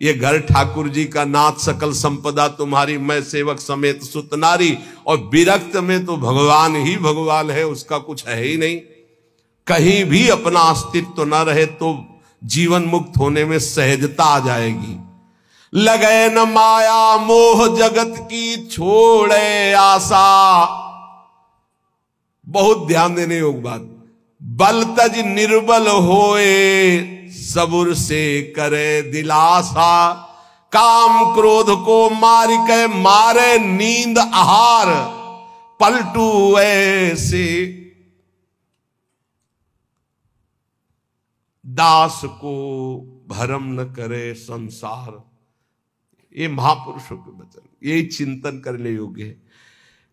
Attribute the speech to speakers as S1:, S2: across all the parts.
S1: ये घर ठाकुर जी का, नाथ सकल संपदा तुम्हारी, मैं सेवक समेत सुत नारी। और विरक्त में तो भगवान ही भगवान है, उसका कुछ है ही नहीं। कहीं भी अपना अस्तित्व न रहे तो जीवन मुक्त होने में सहजता आ जाएगी। लगे न माया मोह जगत की, छोड़े आशा। बहुत ध्यान देने योग्य बात। बल तज निर्बल होए, सबुर से करे दिलासा। काम क्रोध को मार के मारे नींद आहार, पलटू ऐसे दास को भरम न करे संसार। ये महापुरुषों के वचन, ये चिंतन करने योग्य है।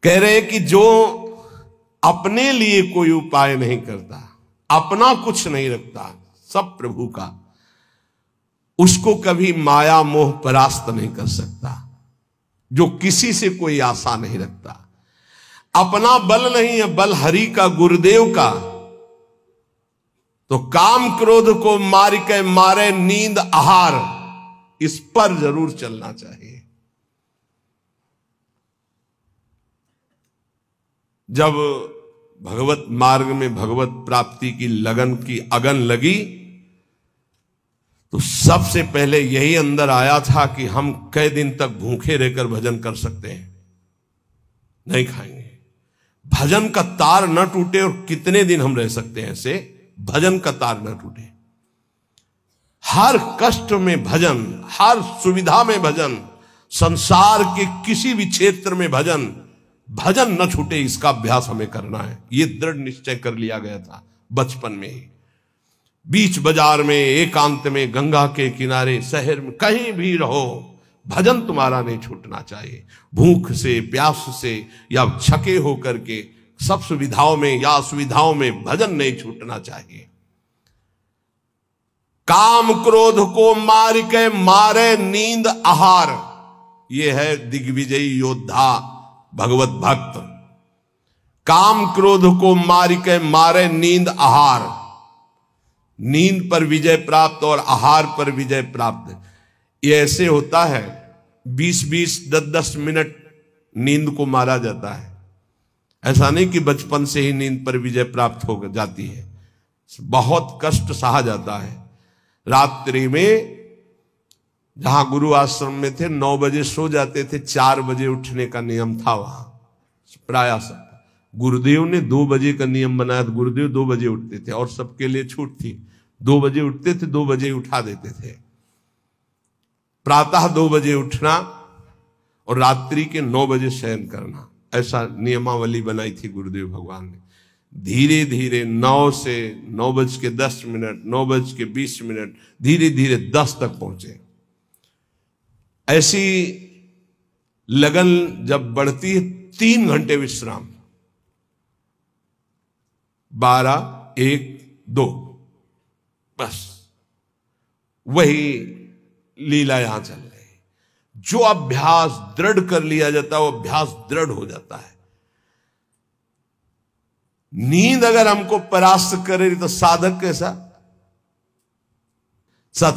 S1: कह रहे कि जो अपने लिए कोई उपाय नहीं करता, अपना कुछ नहीं रखता, सब प्रभु का, उसको कभी माया मोह परास्त नहीं कर सकता। जो किसी से कोई आशा नहीं रखता, अपना बल नहीं है, बल हरि का, गुरुदेव का, तो काम क्रोध को मार के मारे नींद आहार, इस पर जरूर चलना चाहिए। जब भगवत मार्ग में भगवत प्राप्ति की लगन की अगन लगी तो सबसे पहले यही अंदर आया था कि हम कई दिन तक भूखे रहकर भजन कर सकते हैं, नहीं खाएंगे। भजन का तार न टूटे, और कितने दिन हम रह सकते हैं ऐसे, भजन का तार न टूटे। हर कष्ट में भजन, हर सुविधा में भजन, संसार के किसी भी क्षेत्र में भजन, भजन न छूटे, इसका अभ्यास हमें करना है। ये दृढ़ निश्चय कर लिया गया था बचपन में ही। बीच बाजार में, एकांत में, गंगा के किनारे, शहर में, कहीं भी रहो, भजन तुम्हारा नहीं छूटना चाहिए। भूख से, प्यास से या छके होकर के, सब सुविधाओं में या असुविधाओं में भजन नहीं छूटना चाहिए। काम क्रोध को मार के मारे नींद आहार, यह है दिग्विजयी योद्धा भगवत भक्त। काम क्रोध को मार के मारे नींद आहार, नींद पर विजय प्राप्त और आहार पर विजय प्राप्त। ये ऐसे होता है, 20-20, 10-10 मिनट नींद को मारा जाता है। ऐसा नहीं कि बचपन से ही नींद पर विजय प्राप्त हो जाती है, बहुत कष्ट सहा जाता है। रात्रि में जहां गुरु आश्रम में थे 9 बजे सो जाते थे, 4 बजे उठने का नियम था वहां प्राय सब। गुरुदेव ने 2 बजे का नियम बनाया था, गुरुदेव 2 बजे उठते थे और सबके लिए छूट थी। 2 बजे उठते थे, 2 बजे उठा देते थे। प्रातः 2 बजे उठना और रात्रि के 9 बजे शयन करना, ऐसा नियमावली बनाई थी गुरुदेव भगवान ने। धीरे धीरे 9 से 9:10, 9:20, धीरे धीरे 10 तक पहुंचे। ऐसी लगन जब बढ़ती है, 3 घंटे विश्राम, 12, 1, 2, बस वही लीला यहां चल रही है। जो अभ्यास दृढ़ कर लिया जाता है वो अभ्यास दृढ़ हो जाता है। नींद अगर हमको परास्त करे तो साधक कैसा?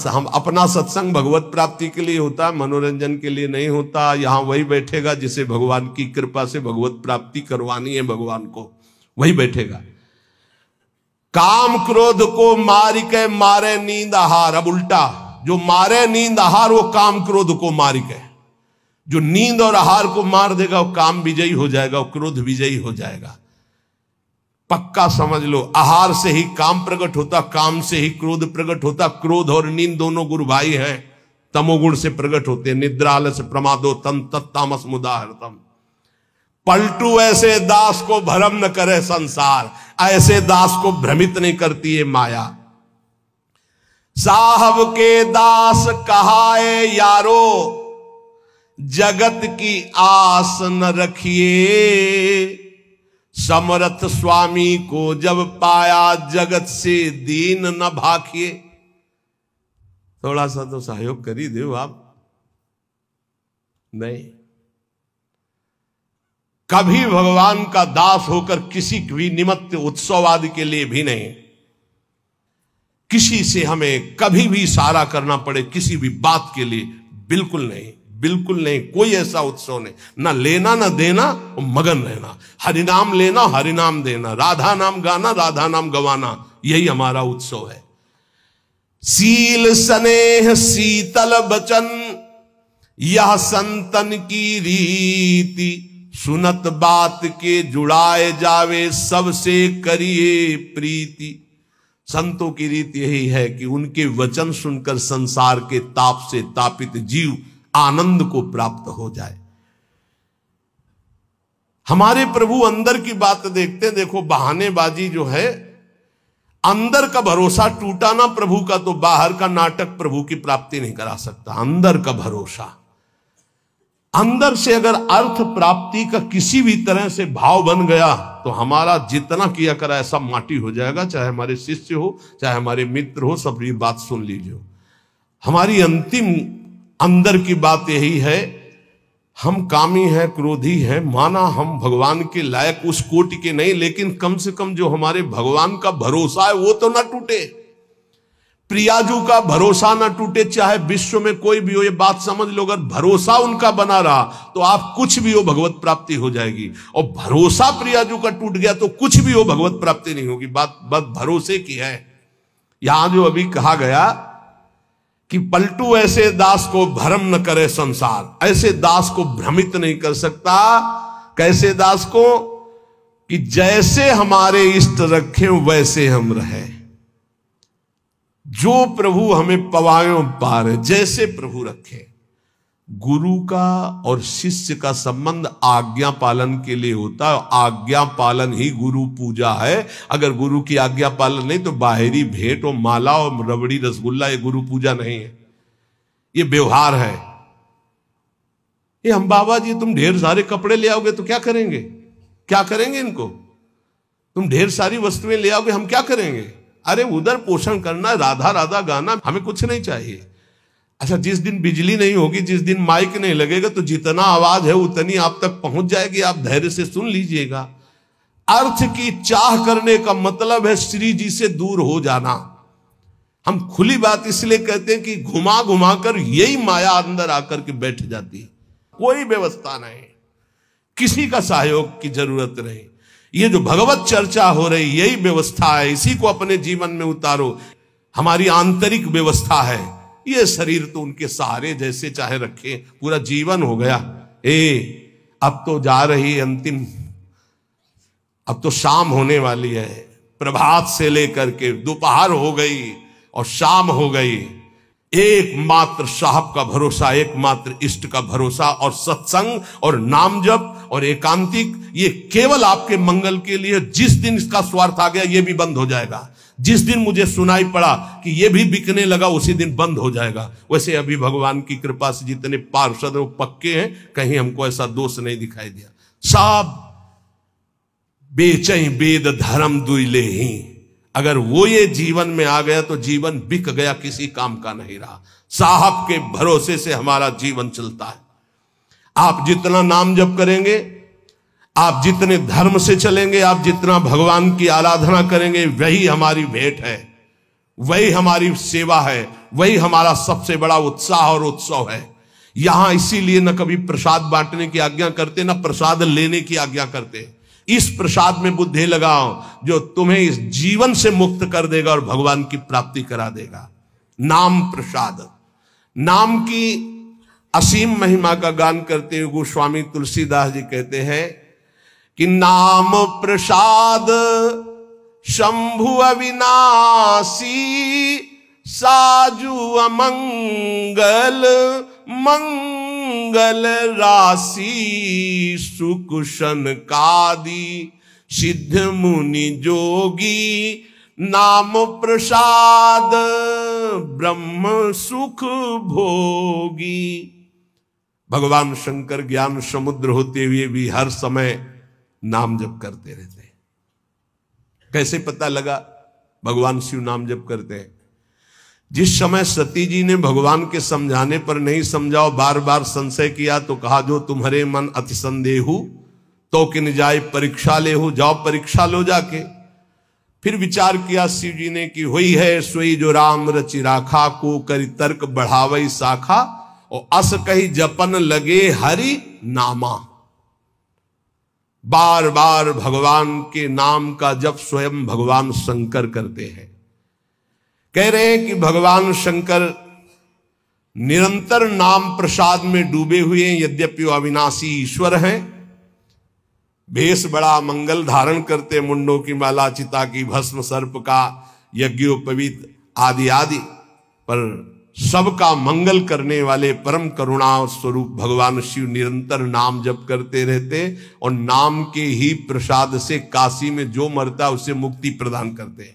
S1: हम अपना सत्संग भगवत प्राप्ति के लिए होता है, मनोरंजन के लिए नहीं होता। यहां वही बैठेगा जिसे भगवान की कृपा से भगवत प्राप्ति करवानी है, भगवान को वही बैठेगा। काम क्रोध को मार के मारे नींद आहार। अब उल्टा, जो मारे नींद आहार वो काम क्रोध को मार के, जो नींद और आहार को मार देगा वो काम विजयी हो जाएगा, वो क्रोध विजयी हो जाएगा। पक्का समझ लो, आहार से ही काम प्रकट होता, काम से ही क्रोध प्रकट होता। क्रोध और नींद दोनों गुरु भाई हैं, तमोगुण से प्रकट होते हैं। निद्रा आलस्य प्रमादो तम तत्तामस मुदाहृतम। पलटू ऐसे दास को भ्रम न करे संसार, ऐसे दास को भ्रमित नहीं करती है माया। साहब के दास कहाए यारो, जगत की आस न रखिए। समर्थ स्वामी को जब पाया, जगत से दीन न भाखिए। थोड़ा सा तो सहयोग कर ही दो आप। नहीं, कभी भगवान का दास होकर किसी भी निमित्त उत्सव आदि के लिए भी नहीं। किसी से हमें कभी भी इशारा करना पड़े किसी भी बात के लिए, बिल्कुल नहीं, बिल्कुल नहीं। कोई ऐसा उत्सव नहीं, ना लेना ना देना, और मगन रहना, हरिनाम लेना हरिनाम देना, राधा नाम गाना राधा नाम गवाना, यही हमारा उत्सव है। सील स्नेह शीतल बचन यह संतन की रीति, सुनत बात के जुड़ाए जावे सबसे करिए प्रीति। संतों की रीति यही है कि उनके वचन सुनकर संसार के ताप से तापित जीव आनंद को प्राप्त हो जाए। हमारे प्रभु अंदर की बात देखते हैं। देखो बहानेबाजी जो है, अंदर का भरोसा टूटा ना प्रभु का, तो बाहर का नाटक प्रभु की प्राप्ति नहीं करा सकता। अंदर का भरोसा, अंदर से अगर अर्थ प्राप्ति का किसी भी तरह से भाव बन गया तो हमारा जितना किया करा ऐसा माटी हो जाएगा। चाहे हमारे शिष्य हो, चाहे हमारे मित्र हो, सब ये बात सुन लीजिए। हमारी अंतिम अंदर की बात यही है, हम कामी हैं, क्रोधी हैं, माना हम भगवान के लायक उस कोटि के नहीं, लेकिन कम से कम जो हमारे भगवान का भरोसा है वो तो ना टूटे। प्रियाजू का भरोसा ना टूटे, चाहे विश्व में कोई भी हो। ये बात समझ लो, अगर भरोसा उनका बना रहा तो आप कुछ भी हो भगवत प्राप्ति हो जाएगी, और भरोसा प्रियाजू का टूट गया तो कुछ भी हो भगवत प्राप्ति नहीं होगी। बात भरोसे की है। यहां जो अभी कहा गया कि पलटू ऐसे दास को भ्रम न करे संसार, ऐसे दास को भ्रमित नहीं कर सकता। कैसे दास को? कि जैसे हमारे इष्ट रखें वैसे हम रहे, जो प्रभु हमें पवायों पार, जैसे प्रभु रखे। गुरु का और शिष्य का संबंध आज्ञा पालन के लिए होता है। आज्ञा पालन ही गुरु पूजा है। अगर गुरु की आज्ञा पालन नहीं तो बाहरी भेंट और माला और रबड़ी रसगुल्ला ये गुरु पूजा नहीं है, ये व्यवहार है। ये हम बाबा जी तुम ढेर सारे कपड़े ले आओगे तो क्या करेंगे? क्या करेंगे इनको? तुम ढेर सारी वस्तुएं ले आओगे, हम क्या करेंगे? अरे उधर पोषण करना, राधा राधा गाना, हमें कुछ नहीं चाहिए। अच्छा, जिस दिन बिजली नहीं होगी, जिस दिन माइक नहीं लगेगा, तो जितना आवाज है उतनी आप तक पहुंच जाएगी, आप धैर्य से सुन लीजिएगा। अर्थ की चाह करने का मतलब है श्री जी से दूर हो जाना। हम खुली बात इसलिए कहते हैं कि घुमा घुमा कर यही माया अंदर आकर के बैठ जाती है। कोई व्यवस्था नहीं, किसी का सहयोग की जरूरत नहीं। ये जो भगवत चर्चा हो रही यही व्यवस्था है, इसी को अपने जीवन में उतारो। हमारी आंतरिक व्यवस्था है। ये शरीर तो उनके सहारे जैसे चाहे रखे, पूरा जीवन हो गया। अब तो जा रही अंतिम, अब तो शाम होने वाली है। प्रभात से लेकर के दोपहर हो गई और शाम हो गई। एकमात्र साहब का भरोसा, एकमात्र इष्ट का भरोसा, और सत्संग और नाम जप और एकांतिक, ये केवल आपके मंगल के लिए। जिस दिन इसका स्वार्थ आ गया ये भी बंद हो जाएगा। जिस दिन मुझे सुनाई पड़ा कि ये भी बिकने लगा उसी दिन बंद हो जाएगा। वैसे अभी भगवान की कृपा से जितने पार्षद वो पक्के हैं, कहीं हमको ऐसा दोष नहीं दिखाई दिया। सब बेचई वेद धर्म दुइले ही, अगर वो ये जीवन में आ गया तो जीवन बिक गया, किसी काम का नहीं रहा। साहब के भरोसे से हमारा जीवन चलता है। आप जितना नाम जप करेंगे, आप जितने धर्म से चलेंगे, आप जितना भगवान की आराधना करेंगे, वही हमारी भेंट है, वही हमारी सेवा है, वही हमारा सबसे बड़ा उत्साह और उत्सव है। यहां इसीलिए न कभी प्रसाद बांटने की आज्ञा करते, न प्रसाद लेने की आज्ञा करते। इस प्रसाद में बुद्धि लगाओ जो तुम्हें इस जीवन से मुक्त कर देगा और भगवान की प्राप्ति करा देगा। नाम प्रसाद, नाम की असीम महिमा का गान करते हुए गोस्वामी तुलसीदास जी कहते हैं कि नाम प्रसाद शंभु अविनाशी, साजु अमंगल मंगल राशि, सुख सनकादि सिद्ध मुनि जोगी, नाम प्रसाद ब्रह्म सुख भोगी। भगवान शंकर ज्ञान समुद्र होते हुए भी हर समय नाम जप करते रहते हैं। कैसे पता लगा भगवान शिव नाम जप करते हैं? जिस समय सती जी ने भगवान के समझाने पर नहीं समझाओ, बार बार संशय किया, तो कहा जो तुम्हारे मन अति संदेहु तो किन जाए परीक्षा ले हो, जाओ परीक्षा लो जाके। फिर विचार किया शिव जी ने कि हुई है सोई जो राम रचि राखा, को करी तर्क बढ़ावई शाखा, और अस कही जपन लगे हरि नामा। बार बार भगवान के नाम का जप स्वयं भगवान शंकर करते हैं। कह रहे हैं कि भगवान शंकर निरंतर नाम प्रसाद में डूबे हुए हैं, यद्यपि वो अविनाशी ईश्वर हैं। भेष बड़ा मंगल धारण करते, मुंडों की माला, चिता की भस्म, सर्प का यज्ञोपवीत आदि आदि, पर सबका मंगल करने वाले परम करुणा स्वरूप भगवान शिव निरंतर नाम जप करते रहते, और नाम के ही प्रसाद से काशी में जो मरता उसे मुक्ति प्रदान करते।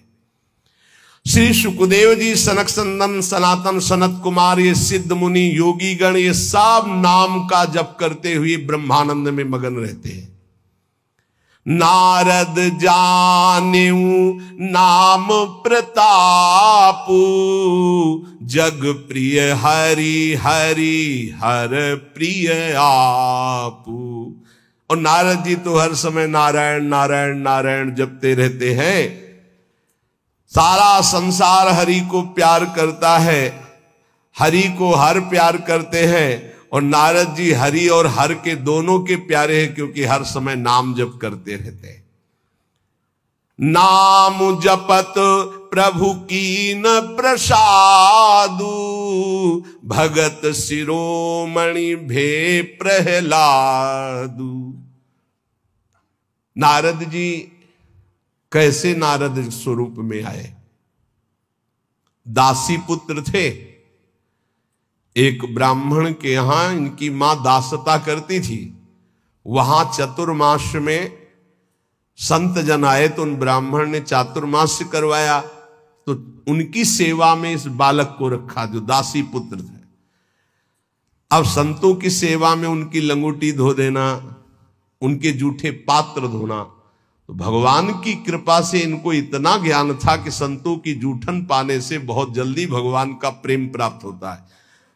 S1: श्री सुखदेव जी, सनक संदन, सनातन, सनत कुमार, ये सिद्ध मुनि, योगी गण, ये सब नाम का जप करते हुए ब्रह्मानंद में मगन रहते हैं। नारद जानेऊ नाम प्रतापू, जग प्रिय हरि हरि हर प्रिय आपू। और नारद जी तो हर समय नारायण नारायण नारायण जपते रहते हैं। सारा संसार हरि को प्यार करता है, हरि को हर प्यार करते हैं, और नारद जी हरि और हर के दोनों के प्यारे हैं, क्योंकि हर समय नाम जप करते रहते हैं। नाम जपत प्रभु कीन प्रसादु, भगत शिरोमणि भे प्रहलादु। नारद जी कैसे नारद स्वरूप में आए? दासी पुत्र थे। एक ब्राह्मण के यहां इनकी मां दासता करती थी। वहां चतुर्मास में संत जन आए तो उन ब्राह्मण ने चातुर्मास करवाया, तो उनकी सेवा में इस बालक को रखा जो दासी पुत्र थे। अब संतों की सेवा में उनकी लंगोटी धो देना, उनके जूठे पात्र धोना, तो भगवान की कृपा से इनको इतना ज्ञान था कि संतों की जूठन पाने से बहुत जल्दी भगवान का प्रेम प्राप्त होता है।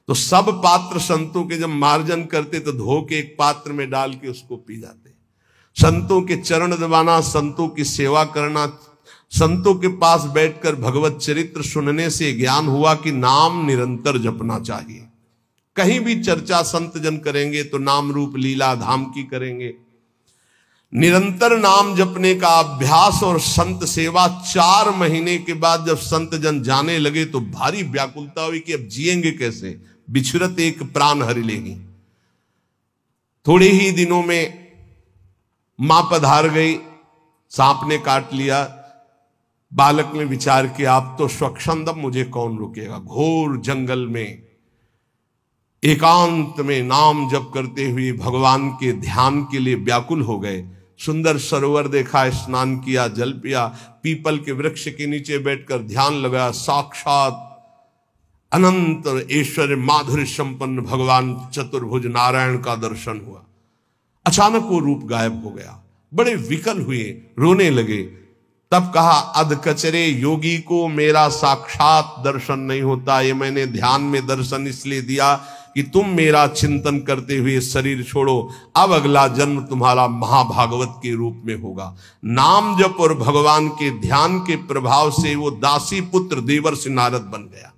S1: तो सब पात्र संतों के जब मार्जन करते तो धो के एक पात्र में डाल के उसको पी जाते। संतों के चरण दबाना, संतों की सेवा करना, संतों के पास बैठकर भगवत चरित्र सुनने से ज्ञान हुआ कि नाम निरंतर जपना चाहिए। कहीं भी चर्चा संत जन करेंगे तो नाम रूप लीला धाम की करेंगे। निरंतर नाम जपने का अभ्यास और संत सेवा 4 महीने के बाद जब संत जन जाने लगे तो भारी व्याकुलता हुई कि अब जिएंगे कैसे, बिछुरत एक प्राण हरि लेगी। थोड़े ही दिनों में मां पधार गई, सांप ने काट लिया। बालक ने विचार किया अब तो स्वच्छंद, मुझे कौन रोकेगा। घोर जंगल में एकांत में नाम जप करते हुए भगवान के ध्यान के लिए व्याकुल हो गए। सुंदर सरोवर देखा, स्नान किया, जल पिया, पीपल के वृक्ष के नीचे बैठकर ध्यान लगाया। साक्षात अनंत ऐश्वर्य माधुर्य संपन्न भगवान चतुर्भुज नारायण का दर्शन हुआ। अचानक वो रूप गायब हो गया। बड़े विकल हुए, रोने लगे। तब कहा अध कचरे योगी को मेरा साक्षात दर्शन नहीं होता। ये मैंने ध्यान में दर्शन इसलिए दिया कि तुम मेरा चिंतन करते हुए शरीर छोड़ो। अब अगला जन्म तुम्हारा महाभागवत के रूप में होगा। नाम जप और भगवान के ध्यान के प्रभाव से वो दासी पुत्र देवर्षि नारद बन गया।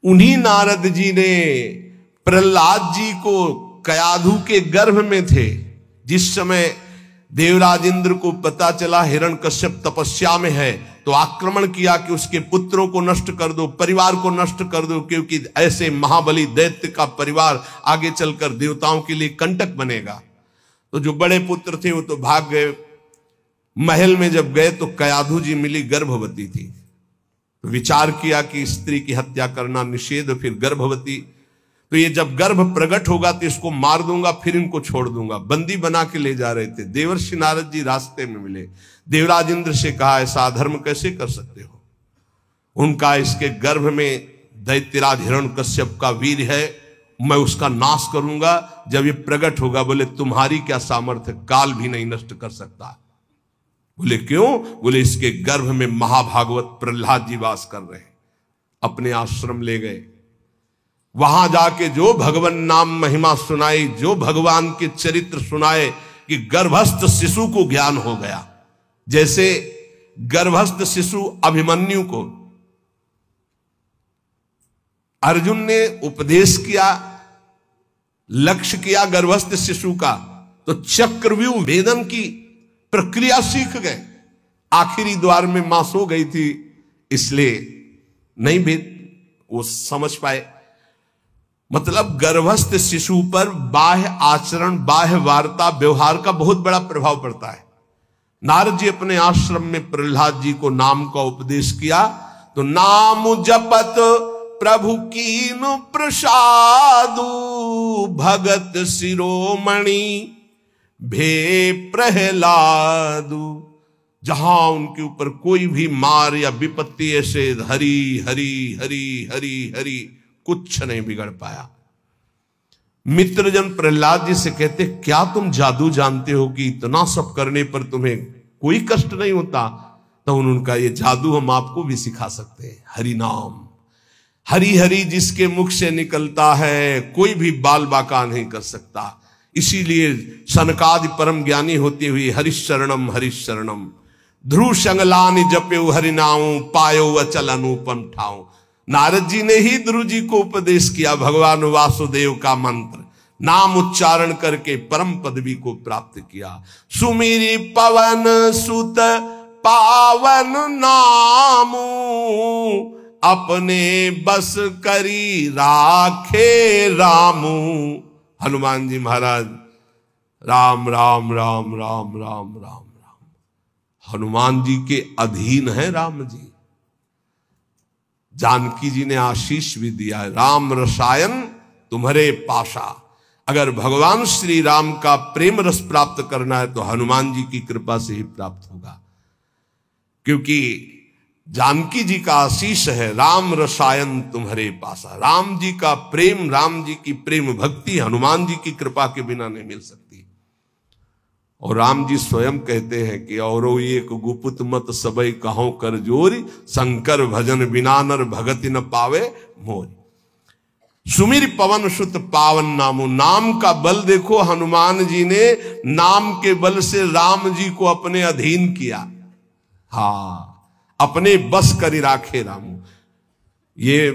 S1: उन्हीं नारद जी ने प्रहलाद जी को कयाधु के गर्भ में थे, जिस समय देवराज इंद्र को पता चला हिरण्यकश्यप तपस्या में है, तो आक्रमण किया कि उसके पुत्रों को नष्ट कर दो, परिवार को नष्ट कर दो, क्योंकि ऐसे महाबली दैत्य का परिवार आगे चलकर देवताओं के लिए कंटक बनेगा। तो जो बड़े पुत्र थे वो तो भाग गए। महल में जब गए तो कयाधु जी मिली, गर्भवती थी। तो विचार किया कि स्त्री की हत्या करना निषेध, फिर गर्भवती, तो ये जब गर्भ प्रकट होगा तो इसको मार दूंगा, फिर इनको छोड़ दूंगा। बंदी बना के ले जा रहे थे। देवर्षि नारद जी रास्ते में मिले। देवराज इंद्र से कहा ऐसा अधर्म कैसे कर सकते हो? उनका इसके गर्भ में दैत्यराज हिरण्यकश्यप का वीर है, मैं उसका नाश करूंगा जब ये प्रकट होगा। बोले तुम्हारी क्या सामर्थ्य, काल भी नहीं नष्ट कर सकता। बोले क्यों? बोले इसके गर्भ में महाभागवत प्रहलाद जी वास कर रहे हैं। अपने आश्रम ले गए। वहां जाके जो भगवान नाम महिमा सुनाई, जो भगवान के चरित्र सुनाए कि गर्भस्थ शिशु को ज्ञान हो गया। जैसे गर्भस्थ शिशु अभिमन्यु को अर्जुन ने उपदेश किया, लक्ष्य किया गर्भस्थ शिशु का, तो चक्रव्यूह भेदन की प्रक्रिया सीख गए। आखिरी द्वार में मां सो गई थी, इसलिए नहीं भेद वो समझ पाए। मतलब गर्भस्थ शिशु पर बाह्य आचरण, बाह्य वार्ता, व्यवहार का बहुत बड़ा प्रभाव पड़ता है। नारद जी अपने आश्रम में प्रहलाद जी को नाम का उपदेश किया, तो नाम जपत प्रभु कीन प्रसादु, भगत शिरोमणि भे प्रहलादु। जहां उनके ऊपर कोई भी मार या विपत्ति ऐसे हरि हरि हरि हरि हरि कुछ नहीं बिगड़ पाया। मित्रजन प्रहलाद जी से कहते, क्या तुम जादू जानते हो कि इतना सब करने पर तुम्हें कोई कष्ट नहीं होता? तो उनका ये जादू हम आपको भी सिखा सकते हैं। हरि नाम, हरि हरि जिसके मुख से निकलता है कोई भी बाल बाका नहीं कर सकता। इसीलिए सनकादि परम ज्ञानी होते हुए हरिशरणम हरिशरणम ध्रुव संगलानि जप्यो हरिनाऊ, पायो अचल अनुपम ठाऊ। नारद जी ने ही ध्रुव जी को उपदेश किया भगवान वासुदेव का मंत्र, नाम उच्चारण करके परम पदवी को प्राप्त किया। सुमिरी पवन सुत पावन नामू, अपने बस करी राखे रामू। हनुमान जी महाराज राम राम राम राम राम राम राम, हनुमान जी के अधीन है राम जी। जानकी जी ने आशीष भी दिया है, राम रसायन तुम्हारे पाशा। अगर भगवान श्री राम का प्रेम रस प्राप्त करना है तो हनुमान जी की कृपा से ही प्राप्त होगा, क्योंकि जानकी जी का आशीष है, राम रसायन तुम्हारे पासा। राम जी का प्रेम, राम जी की प्रेम भक्ति हनुमान जी की कृपा के बिना नहीं मिल सकती। और राम जी स्वयं कहते हैं कि औरो एक गुपुत मत सबई कहो कर जोरी, शंकर भजन बिना नर भगति न पावे मोरी। सुमिर पवन सुत पावन नामो, नाम का बल देखो, हनुमान जी ने नाम के बल से राम जी को अपने अधीन किया। हाँ, अपने बस करी राखे रामू। ये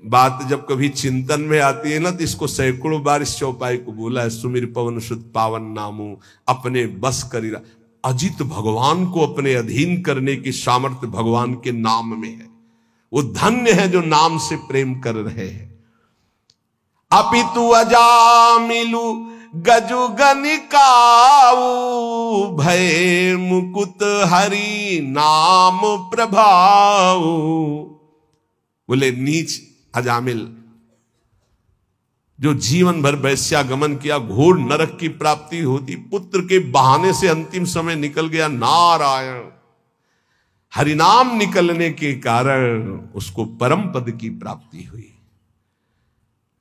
S1: बात जब कभी चिंतन में आती है ना, तो इसको सैकड़ों बार इस चौपाई को बोला है, सुमिर पवन सुत पावन नामू, अपने बस करी। अजित भगवान को अपने अधीन करने की सामर्थ्य भगवान के नाम में है। वो धन्य है जो नाम से प्रेम कर रहे हैं। अपितु अजामिलु गजु गनिकाऊ, भय मुकुत हरि नाम प्रभाऊ। बोले नीच अजामिल जो जीवन भर वैश्यागमन किया, घोर नरक की प्राप्ति होती, पुत्र के बहाने से अंतिम समय निकल गया। नारायण हरिनाम निकलने के कारण उसको परम पद की प्राप्ति हुई।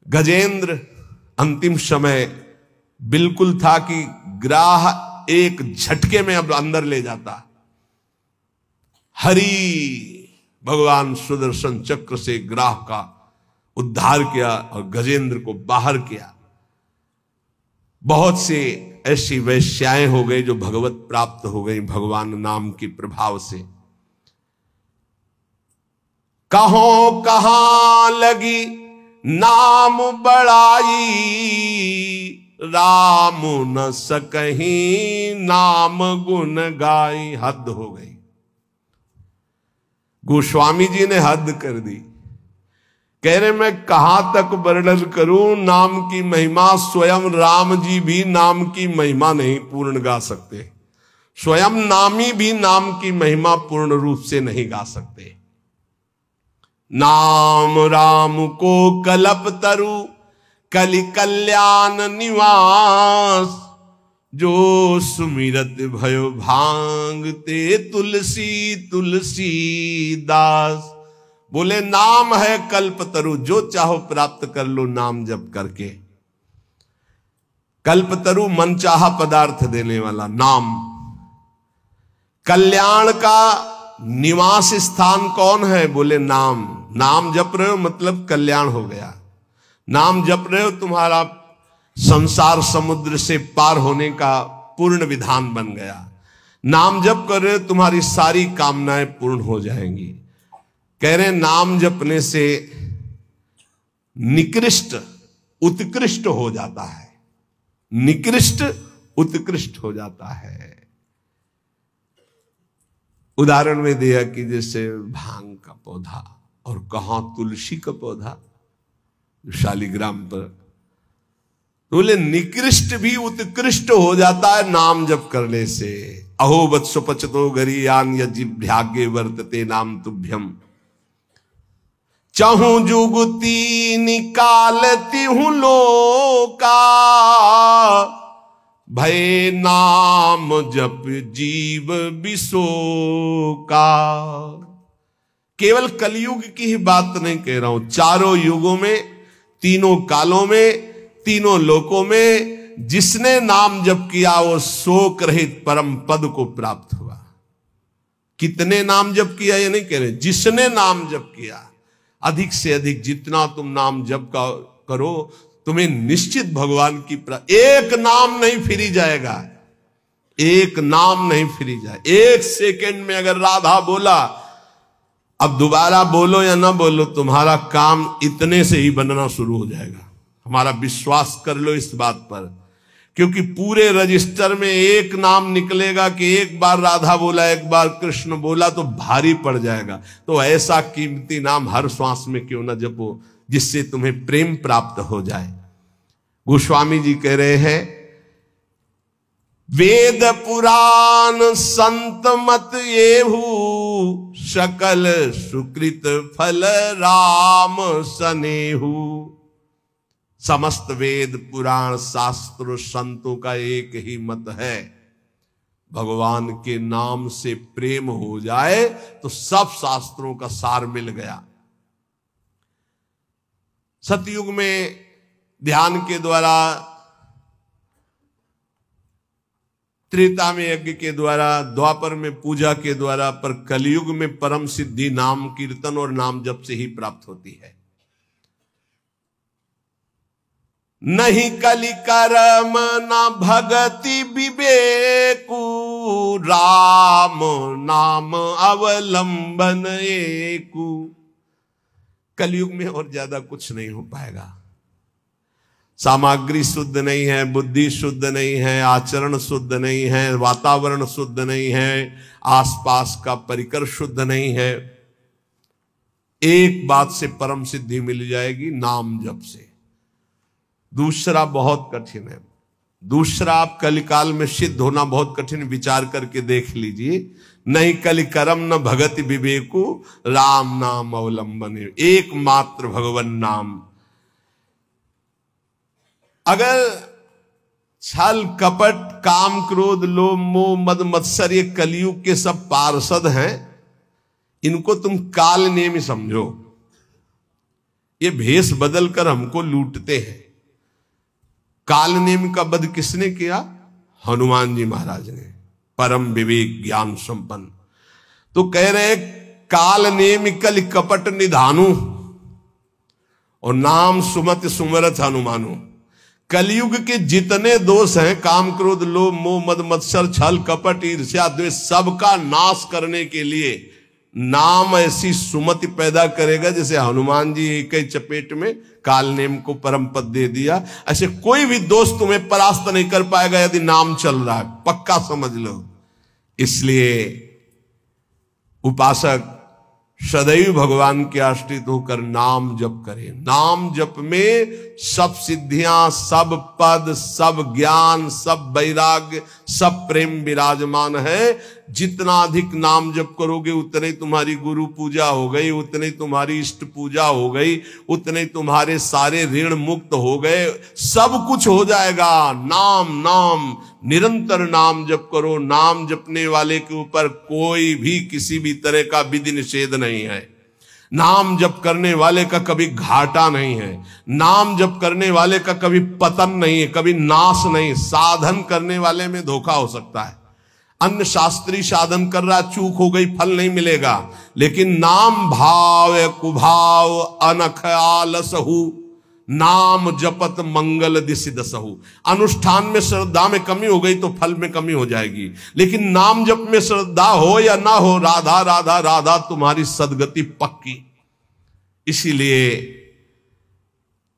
S1: गजेंद्र अंतिम समय बिल्कुल था कि ग्राह एक झटके में अब अंदर ले जाता। हरि भगवान सुदर्शन चक्र से ग्राह का उद्धार किया और गजेंद्र को बाहर किया। बहुत से ऐसी वैश्याएं हो गई जो भगवत प्राप्त हो गई भगवान नाम के प्रभाव से। कहो कहां लगी नाम बड़ाई, राम न सकहीं नाम गुण गाई। हद हो गई, गोस्वामी जी ने हद कर दी। कह रहे मैं कहां तक वर्णन करूं नाम की महिमा, स्वयं राम जी भी नाम की महिमा नहीं पूर्ण गा सकते, स्वयं नामी भी नाम की महिमा पूर्ण रूप से नहीं गा सकते। नाम राम को कलप तरु कलि कल्याण निवास, जो सुमिरत भयो भांगते तुलसी तुलसी दास। बोले नाम है कल्पतरु, जो चाहो प्राप्त कर लो नाम जप करके। कल्पतरु मनचाहा पदार्थ देने वाला नाम। कल्याण का निवास स्थान कौन है? बोले नाम। नाम जप रहे हो मतलब कल्याण हो गया। नाम जप रहे हो तुम्हारा संसार समुद्र से पार होने का पूर्ण विधान बन गया। नाम जप कर रहे हो, तुम्हारी सारी कामनाएं पूर्ण हो जाएंगी। कह रहे हैं नाम जपने से निकृष्ट उत्कृष्ट हो जाता है, निकृष्ट उत्कृष्ट हो जाता है। उदाहरण में दिया कि जैसे भांग का पौधा और कहां तुलसी का पौधा, शालिग्राम पर, तो बोले निकृष्ट भी उत्कृष्ट हो जाता है नाम जप करने से। अहो वत्सो पचतो गरीयान यजिभ्यागे वर्तते नाम तुभ्यम, चाहूं जुगती निकालती हूं लोका, भय नाम जप जीव विशोका। केवल कलयुग की ही बात नहीं कह रहा हूं, चारों युगों में, तीनों कालों में, तीनों लोकों में जिसने नाम जप किया वो शोक रहित परम पद को प्राप्त हुआ। कितने नाम जप किया ये नहीं कह रहे, जिसने नाम जप किया, अधिक से अधिक जितना तुम नाम जप करो तुम्हें निश्चित भगवान की एक नाम नहीं फिरी जाएगा, एक नाम नहीं फिरी जाए। एक सेकंड में अगर राधा बोला, अब दोबारा बोलो या ना बोलो, तुम्हारा काम इतने से ही बनना शुरू हो जाएगा। हमारा विश्वास कर लो इस बात पर, क्योंकि पूरे रजिस्टर में एक नाम निकलेगा कि एक बार राधा बोला, एक बार कृष्ण बोला तो भारी पड़ जाएगा। तो ऐसा कीमती नाम हर श्वास में क्यों न जपो जिससे तुम्हें प्रेम प्राप्त हो जाए। गोस्वामी जी कह रहे हैं, वेद पुराण संत मत येहू, सकल सुकृत फल राम सनेहू। समस्त वेद पुराण शास्त्र संतों का एक ही मत है, भगवान के नाम से प्रेम हो जाए तो सब शास्त्रों का सार मिल गया। सतयुग में ध्यान के द्वारा, त्रेता में यज्ञ के द्वारा, द्वापर में पूजा के द्वारा, पर कलयुग में परम सिद्धि नाम कीर्तन और नाम जप से ही प्राप्त होती है। नहीं कलि करम न भगति विवेकु, राम नाम अवलंबन एकु। कलयुग में और ज्यादा कुछ नहीं हो पाएगा। सामग्री शुद्ध नहीं है, बुद्धि शुद्ध नहीं है, आचरण शुद्ध नहीं है, वातावरण शुद्ध नहीं है, आसपास का परिकर शुद्ध नहीं है। एक बात से परम सिद्धि मिल जाएगी, नाम जप से। दूसरा बहुत कठिन है, दूसरा आप कलिकाल में सिद्ध होना बहुत कठिन, विचार करके देख लीजिए। नहीं कलि करम न भगति विवेकु, राम नाम अवलंबन, एकमात्र भगवन नाम। अगर छल कपट काम क्रोध लोभ मोह मद मत्सर ये कलयुग के सब पार्षद हैं, इनको तुम काल नेमी समझो। ये भेष बदल कर हमको लूटते हैं। काल नेम का वध किसने किया? हनुमान जी महाराज ने, परम विवेक ज्ञान संपन्न। तो कह रहे काल नेम कल कपट निधानु, और नाम सुमत सुमरत हनुमानु। कलयुग के जितने दोष हैं, काम क्रोध लोभ मोह मद मत्सर छल कपट ईर्ष्या द्वेष, सबका नाश करने के लिए नाम ऐसी सुमति पैदा करेगा जैसे हनुमान जी एक ही चपेट में काल नेम को परम पद दे दिया। ऐसे कोई भी दोस्त तुम्हें परास्त नहीं कर पाएगा यदि नाम चल रहा है, पक्का समझ लो। इसलिए उपासक सदैव भगवान के आश्रित होकर नाम जप करें। नाम जप में सब सिद्धियां, सब पद, सब ज्ञान, सब वैराग्य, सब प्रेम विराजमान है। जितना अधिक नाम जप करोगे उतने तुम्हारी गुरु पूजा हो गई, उतने तुम्हारी इष्ट पूजा हो गई, उतने तुम्हारे सारे ऋण मुक्त हो गए, सब कुछ हो जाएगा। नाम नाम निरंतर नाम जप करो। नाम जपने वाले के ऊपर कोई भी किसी भी तरह का विधि निषेध नहीं है। नाम जप करने वाले का कभी घाटा नहीं है। नाम जप करने वाले का कभी पतन नहीं है, कभी नाश नहीं। साधन करने वाले में धोखा हो सकता है। अन्य शास्त्री साधन कर रहा, चूक हो गई, फल नहीं मिलेगा। लेकिन नाम भाव कुभाव अनख आलसहु, नाम जपत मंगल दिसि दसहु। अनुष्ठान में श्रद्धा में कमी हो गई तो फल में कमी हो जाएगी, लेकिन नाम जप में श्रद्धा हो या ना हो, राधा राधा राधा तुम्हारी सदगति पक्की। इसीलिए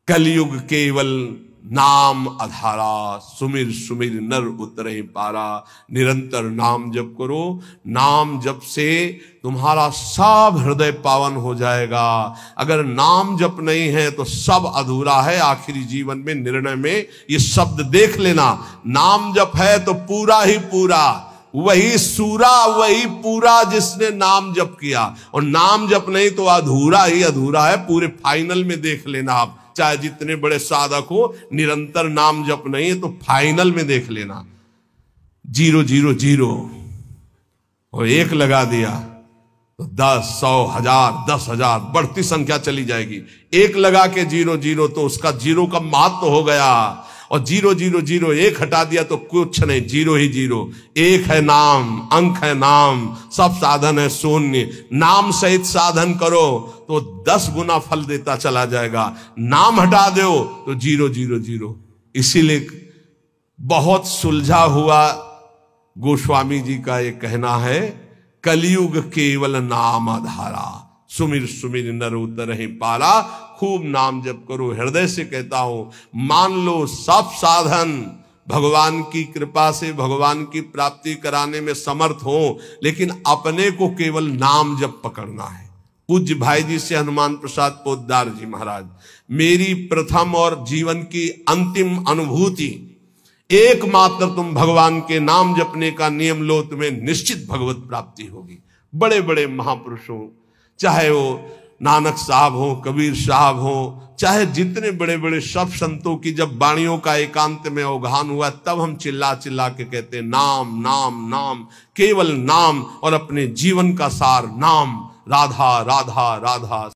S1: कलयुग केवल नाम आधारा, सुमिर सुमिर नर उतरे पारा। निरंतर नाम जप करो, नाम जप से तुम्हारा सब हृदय पावन हो जाएगा। अगर नाम जप नहीं है तो सब अधूरा है। आखिरी जीवन में निर्णय में ये शब्द देख लेना, नाम जप है तो पूरा ही पूरा, वही सूरा वही पूरा जिसने नाम जप किया, और नाम जप नहीं तो अधूरा ही अधूरा है। पूरे फाइनल में देख लेना आप, चाहे जितने बड़े साधक हो, निरंतर नाम जप नहीं है तो फाइनल में देख लेना 0 0 0 और 1 लगा दिया तो 10 100 1000 10,000 बढ़ती संख्या चली जाएगी। 1 लगा के 0 0 तो उसका 0 का महत्व हो गया, और 0 0 0 1 हटा दिया तो कुछ नहीं, 0 ही 0। 1 है नाम, अंक है नाम, सब साधन है शून्य। नाम सहित साधन करो तो 10 गुना फल देता चला जाएगा। नाम हटा दो तो 0 0 0। इसीलिए बहुत सुलझा हुआ गोस्वामी जी का ये कहना है, कलयुग केवल नाम आधारा, सुमिर सुमिर नर उतरहि पारा। खूब नाम जप करो। हृदय से कहता हूं, मान लो सब साधन भगवान की कृपा से भगवान की प्राप्ति कराने में समर्थ हो, लेकिन अपने को केवल नाम जप पकड़ना है। पूज्य भाई जी से हनुमान प्रसाद पोद्दार जी महाराज, मेरी प्रथम और जीवन की अंतिम अनुभूति, एकमात्र तुम भगवान के नाम जपने का नियम लो, तुम्हें निश्चित भगवत प्राप्ति होगी। बड़े बड़े महापुरुषों, चाहे वो नानक साहब हो, कबीर साहब हो, चाहे जितने बड़े बड़े सब संतों की जब वाणियों का एकांत में अवगाहन हुआ, तब हम चिल्ला चिल्ला के कहते नाम नाम नाम, केवल नाम, और अपने जीवन का सार नाम, राधा राधा राधा।